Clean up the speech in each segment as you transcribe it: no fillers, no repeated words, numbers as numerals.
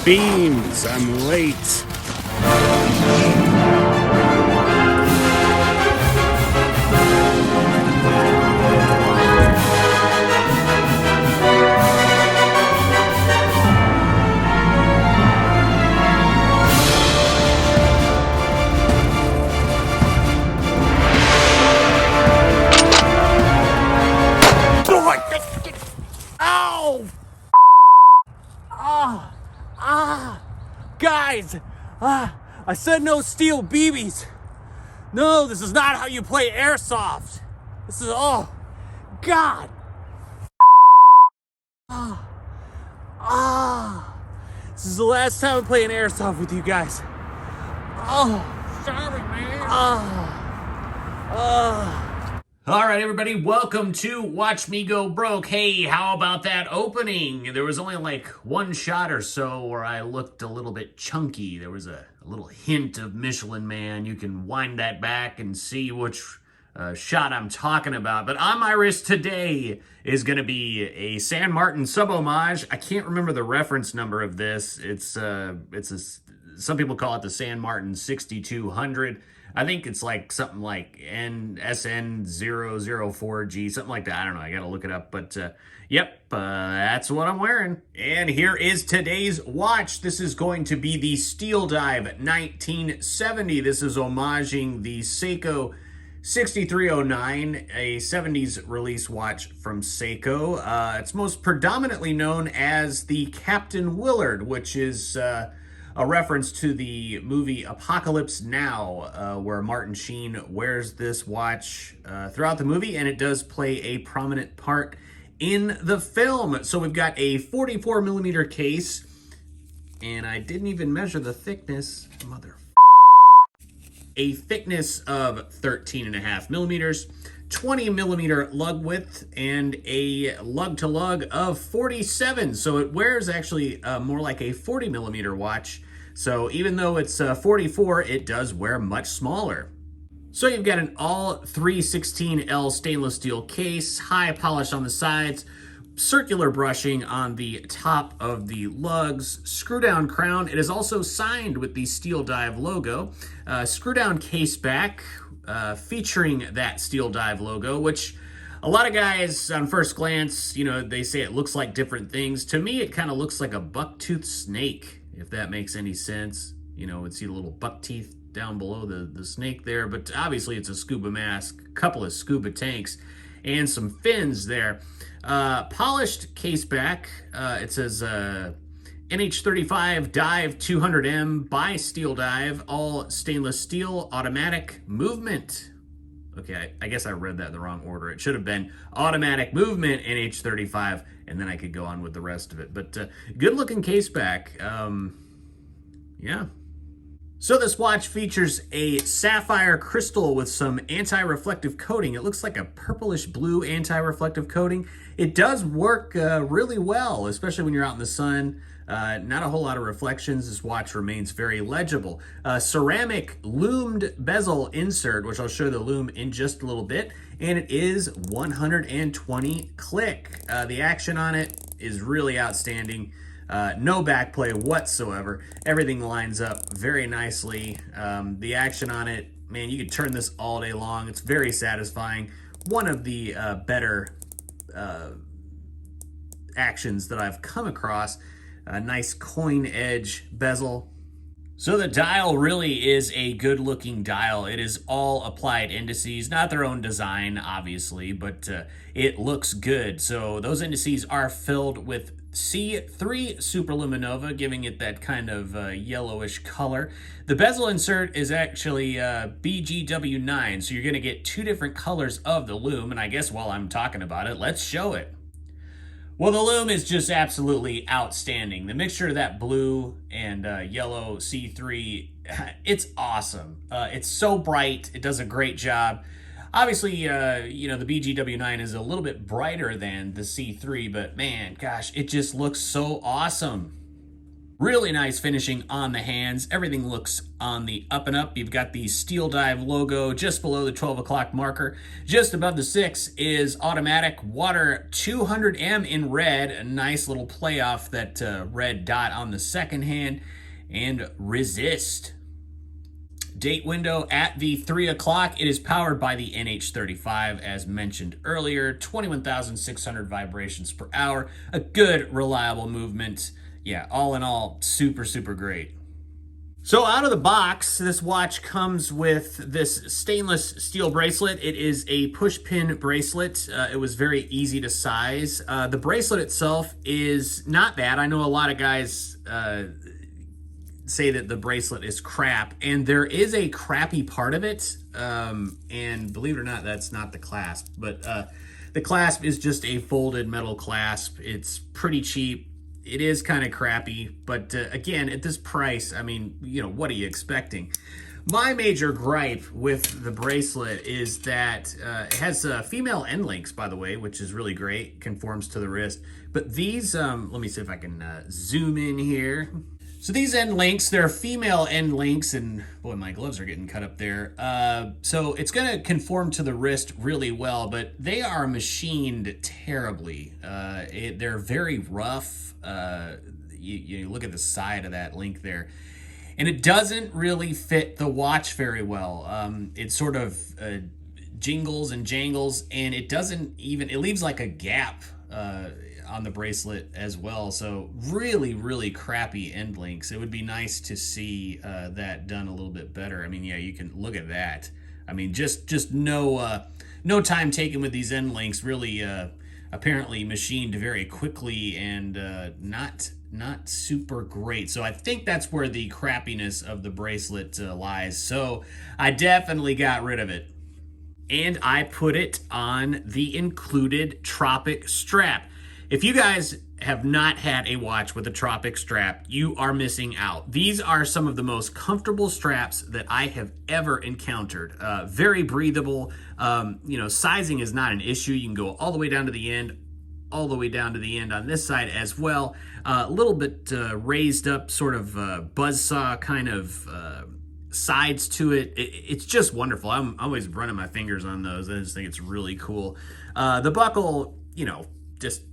beams. I'm late. Ow! Guys, I said no steel BBs. No, this is not how you play airsoft. This is, oh, God. This is the last time I'm playing airsoft with you guys. Oh, sorry, man. All right, everybody, welcome to Watch Me Go Broke. Hey, how about that opening? There was only like one shot or so where I looked a little bit chunky. There was a little hint of Michelin Man. You can wind that back and see which shot I'm talking about. But on my wrist today is going to be a San Martin sub-homage. I can't remember the reference number of this. Some people call it the San Martin 6200. I think it's like something like SN004G, something like that. I don't know. I got to look it up. But that's what I'm wearing. And here is today's watch. This is going to be the Steeldive 1970. This is homaging the Seiko 6309, a 70s release watch from Seiko. It's most predominantly known as the Captain Willard, which is a reference to the movie Apocalypse Now, where Martin Sheen wears this watch throughout the movie, and it does play a prominent part in the film. So we've got a 44 millimeter case, and I didn't even measure the thickness, a thickness of 13.5 millimeters, 20 millimeter lug width, and a lug to lug of 47. So it wears actually more like a 40 millimeter watch. So even though it's 44, it does wear much smaller. So you've got an all 316L stainless steel case, high polish on the sides, circular brushing on the top of the lugs, screw down crown. It is also signed with the Steeldive logo. Screw down case back featuring that Steeldive logo, which a lot of guys on first glance, they say it looks like different things. To me, it kind of looks like a buck-toothed snake, if that makes any sense. We'd see the little buck teeth down below the snake there, but obviously it's a scuba mask, a couple of scuba tanks, and some fins there. Polished case back. It says NH35 Dive 200M by Steeldive, all stainless steel, automatic movement. Okay, I guess I read that in the wrong order. It should have been automatic movement NH35, and then I could go on with the rest of it. But good looking case back. Yeah. So this watch features a sapphire crystal with some anti-reflective coating. It looks like a purplish blue anti-reflective coating. It does work really well, especially when you're out in the sun. Not a whole lot of reflections. This watch remains very legible. Ceramic lumed bezel insert, which I'll show the lume in just a little bit. And it is 120 click. The action on it is really outstanding. No back play whatsoever. Everything lines up very nicely. The action on it, man, you could turn this all day long. It's very satisfying. One of the better actions that I've come across. A nice coin edge bezel. So the dial really is a good looking dial. It is all applied indices, not their own design, obviously, but it looks good. So those indices are filled with C3 Superluminova, giving it that kind of yellowish color. The bezel insert is actually BGW9, so you're going to get two different colors of the lume, and I guess while I'm talking about it, let's show it. Well, the lume is just absolutely outstanding. The mixture of that blue and yellow C3, it's awesome. It's so bright. It does a great job. Obviously, the BGW9 is a little bit brighter than the C3, but man, gosh, it just looks so awesome. Really nice finishing on the hands. Everything looks on the up and up. You've got the Steeldive logo just below the 12 o'clock marker. Just above the 6 is automatic water 200M in red. A nice little play off that red dot on the second hand. And resist. Date window at the 3 o'clock. It is powered by the NH35 as mentioned earlier. 21,600 vibrations per hour. A good, reliable movement. Yeah, all in all, super, super great. So out of the box, this watch comes with this stainless steel bracelet. It is a push pin bracelet. It was very easy to size. The bracelet itself is not bad. I know a lot of guys say that the bracelet is crap, and there is a crappy part of it. And believe it or not, that's not the clasp, but the clasp is just a folded metal clasp. It's pretty cheap. It is kind of crappy, but again, at this price, I mean, you know, what are you expecting? My major gripe with the bracelet is that it has female end links, by the way, which is really great, conforms to the wrist. But these, let me see if I can zoom in here. So these end links, they're female end links, and boy, my gloves are getting cut up there. So it's going to conform to the wrist really well, but they are machined terribly. They're very rough. You look at the side of that link there, and it doesn't really fit the watch very well. It sort of jingles and jangles, and it doesn't even, it leaves like a gap on the bracelet as well. So really, really crappy end links. It would be nice to see that done a little bit better. I mean, yeah, you can look at that. I mean, just no time taken with these end links. Really, apparently machined very quickly and not super great. So I think that's where the crappiness of the bracelet lies. So I definitely got rid of it. And I put it on the included Tropic strap. If you guys have not had a watch with a Tropic strap, you are missing out. These are some of the most comfortable straps that I have ever encountered. Very breathable. You know, sizing is not an issue. You can go all the way down to the end, all the way down to the end on this side as well. A little bit raised up, sort of buzzsaw kind of sides to it. It's just wonderful. I'm always running my fingers on those. I just think it's really cool. The buckle, you know, just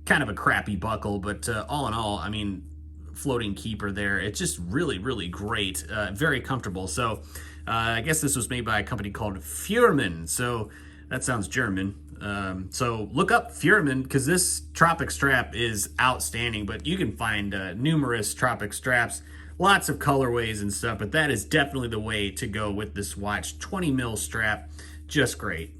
kind of a crappy buckle, but all in all, I mean, floating keeper there. It's just really, really great. Very comfortable. So I guess this was made by a company called Fuhrmann. So that sounds German. So look up Fuhrmann, because this Tropic strap is outstanding, but you can find numerous Tropic straps, lots of colorways and stuff, but that is definitely the way to go with this watch. 20 mil strap, just great.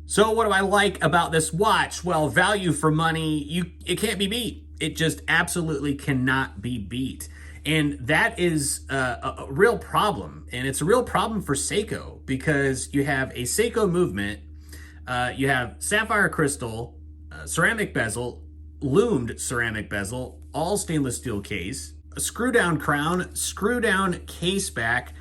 So what do I like about this watch? Well, value for money, it can't be beat. It just absolutely cannot be beat. And that is a real problem. And it's a real problem for Seiko, because you have a Seiko movement, you have sapphire crystal, ceramic bezel, lumed ceramic bezel, all stainless steel case, a screw down crown, screw down case back,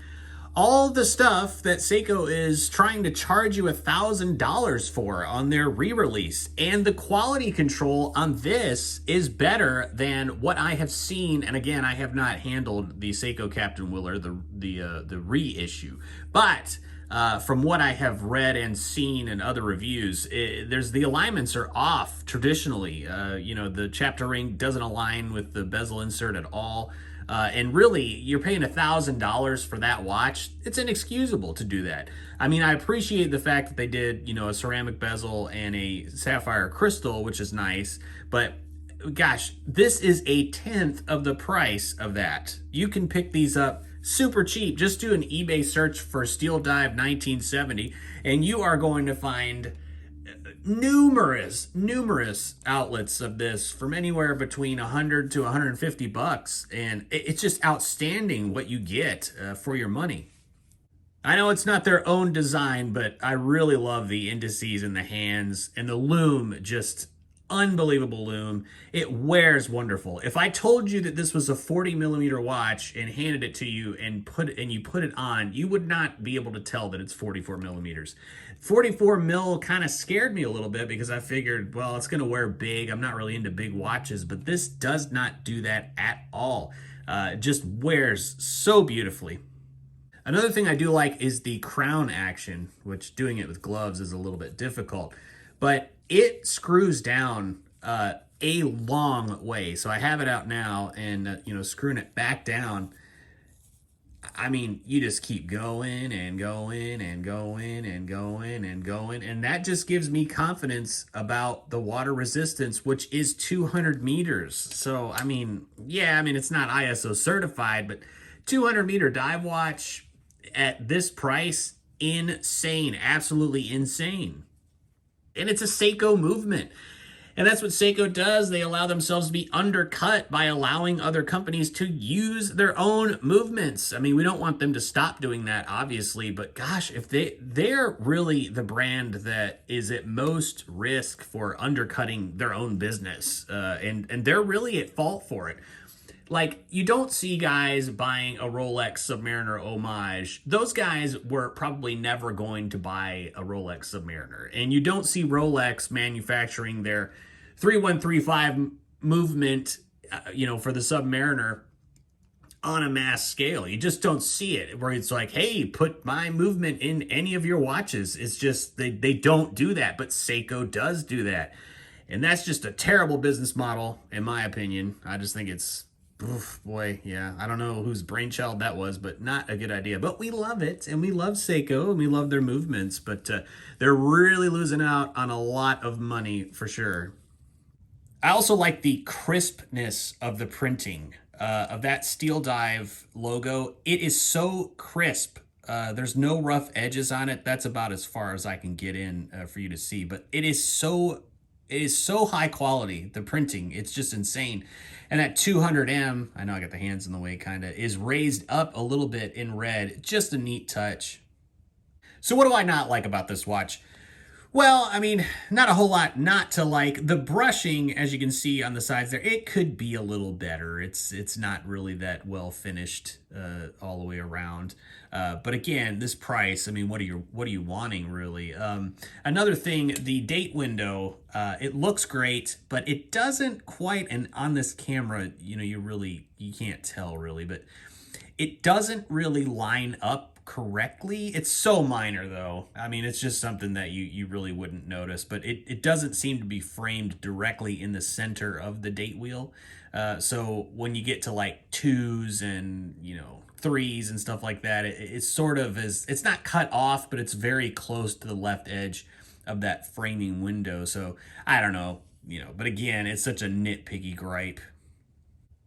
all the stuff that Seiko is trying to charge you $1,000 for on their re-release. And the quality control on this is better than what I have seen. And again, I have not handled the Seiko Captain Willard, the reissue. But from what I have read and seen in other reviews, the alignments are off traditionally. You know, the chapter ring doesn't align with the bezel insert at all. And really, you're paying $1,000 for that watch. It's inexcusable to do that. I mean, I appreciate the fact that they did, you know, a ceramic bezel and a sapphire crystal, which is nice. But gosh, this is 1/10 of the price of that. You can pick these up super cheap. Just do an eBay search for Steeldive 1970, and you are going to find numerous outlets of this from anywhere between $100 to $150, and it's just outstanding what you get for your money. I know it's not their own design, but I really love the indices in the hands, and the lume just unbelievable lume. It wears wonderful. If I told you that this was a 40 millimeter watch and handed it to you and you put it on, you would not be able to tell that it's 44 millimeters. 44 mil kind of scared me a little bit because I figured, well, it's going to wear big. I'm not really into big watches, but this does not do that at all. It just wears so beautifully. Another thing I do like is the crown action, which doing it with gloves is a little bit difficult, but it screws down a long way. So I have it out now and, screwing it back down. I mean, you just keep going and going and going and going and going. And that just gives me confidence about the water resistance, which is 200 meters. So, I mean, it's not ISO certified, but 200 meter dive watch at this price, insane, absolutely insane. And it's a Seiko movement. And that's what Seiko does. They allow themselves to be undercut by allowing other companies to use their own movements. I mean, we don't want them to stop doing that, obviously, but gosh, if they're really the brand that is at most risk for undercutting their own business, and they're really at fault for it. Like, you don't see guys buying a Rolex Submariner homage. Those guys were probably never going to buy a Rolex Submariner. And you don't see Rolex manufacturing their 3135 movement, for the Submariner on a mass scale. You just don't see it, where it's like, hey, put my movement in any of your watches. It's just, they don't do that, but Seiko does do that. And that's just a terrible business model, in my opinion. I just think it's, oof, boy, yeah, I don't know whose brainchild that was, but not a good idea. But we love it, and we love Seiko, and we love their movements, but they're really losing out on a lot of money for sure. I also like the crispness of the printing of that Steeldive logo. It is so crisp. There's no rough edges on it. That's about as far as I can get in for you to see, but it is so high quality, the printing. It's just insane. And that 200M, I know I got the hands in the way kind of, is raised up a little bit in red. Just a neat touch. So what do I not like about this watch? Well, I mean, not a whole lot not to like. The brushing, as you can see on the sides there, it could be a little better. It's not really that well finished all the way around. But again, this price, I mean, what are you wanting really? Another thing, the date window, it looks great, but it doesn't quite, and on this camera, you can't tell really, but it doesn't really line up correctly. It's so minor though. I mean, it's just something that you really wouldn't notice, but it doesn't seem to be framed directly in the center of the date wheel. So when you get to like 2s and 3s and stuff like that, it's sort of it's not cut off, but it's very close to the left edge of that framing window. So I don't know, but again, it's such a nitpicky gripe.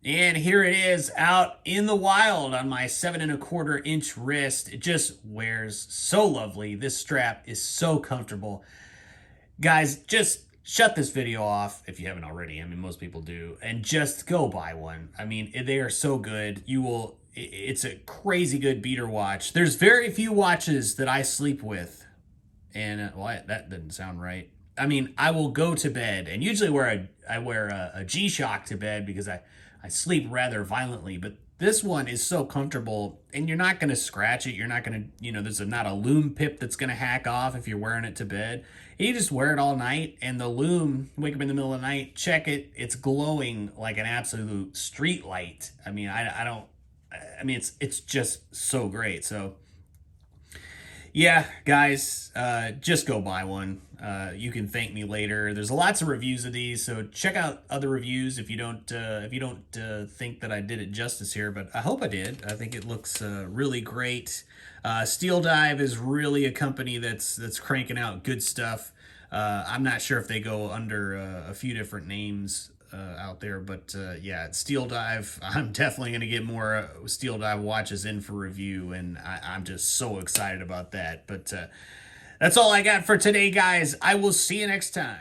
And here it is out in the wild on my 7¼ inch wrist. It just wears so lovely. This strap is so comfortable. Guys, just shut this video off if you haven't already. I mean, most people do. And just go buy one. I mean, they are so good. It's a crazy good beater watch. There's very few watches that I sleep with. And, that didn't sound right. I mean, I will go to bed, and usually I wear a G-Shock to bed because I sleep rather violently, but this one is so comfortable, and you're not going to scratch it. You're not going to, there's not a lume pip that's going to hack off if you're wearing it to bed. You just wear it all night, and the lume, wake up in the middle of the night, check it, it's glowing like an absolute street light. I mean, it's just so great. So yeah, guys, just go buy one. You can thank me later. There's lots of reviews of these, so check out other reviews if you don't think that I did it justice here, but I hope I did. I think it looks really great. Steeldive is really a company that's cranking out good stuff. I'm not sure if they go under a few different names out there, but yeah, Steeldive. I'm definitely going to get more Steeldive watches in for review, and I'm just so excited about that. But that's all I got for today, guys. I will see you next time.